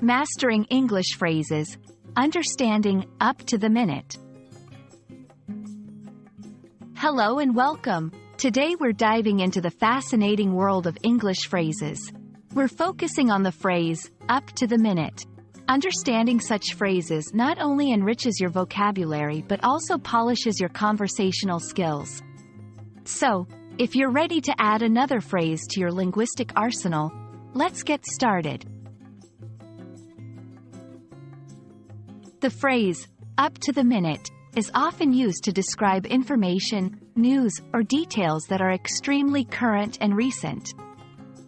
Mastering English phrases. Understanding up to the minute. Hello and welcome. Today we're diving into the fascinating world of English phrases. We're focusing on the phrase, up to the minute. Understanding such phrases not only enriches your vocabulary but also polishes your conversational skills. So, if you're ready to add another phrase to your linguistic arsenal, let's get started. The phrase, up to the minute, is often used to describe information, news, or details that are extremely current and recent.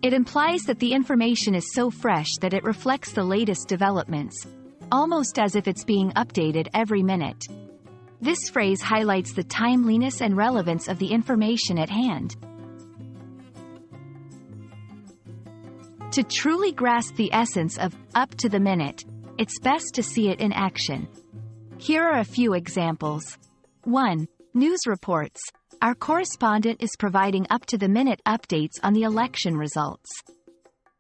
It implies that the information is so fresh that it reflects the latest developments, almost as if it's being updated every minute. This phrase highlights the timeliness and relevance of the information at hand. To truly grasp the essence of up to the minute, it's best to see it in action. Here are a few examples. 1. News reports. Our correspondent is providing up-to-the-minute updates on the election results.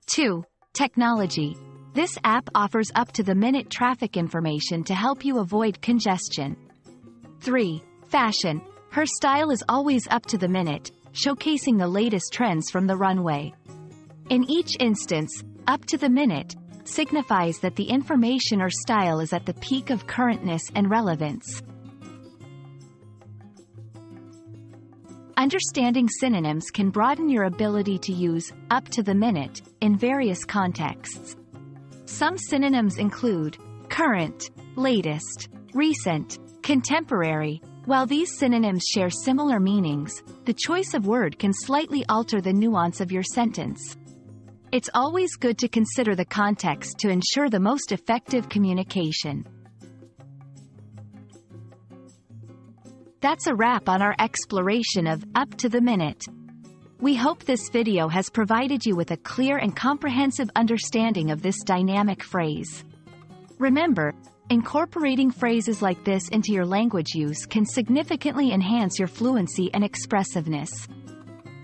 2. Technology. This app offers up-to-the-minute traffic information to help you avoid congestion. 3. Fashion. Her style is always up to the minute, showcasing the latest trends from the runway. In each instance, up to the minute signifies that the information or style is at the peak of currentness and relevance. Understanding synonyms can broaden your ability to use up to the minute in various contexts. Some synonyms include current, latest, recent, contemporary. While these synonyms share similar meanings, the choice of word can slightly alter the nuance of your sentence. It's always good to consider the context to ensure the most effective communication. That's a wrap on our exploration of up to the minute. We hope this video has provided you with a clear and comprehensive understanding of this dynamic phrase. Remember, incorporating phrases like this into your language use can significantly enhance your fluency and expressiveness.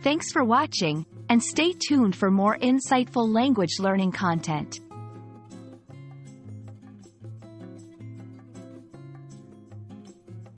Thanks for watching, and stay tuned for more insightful language learning content.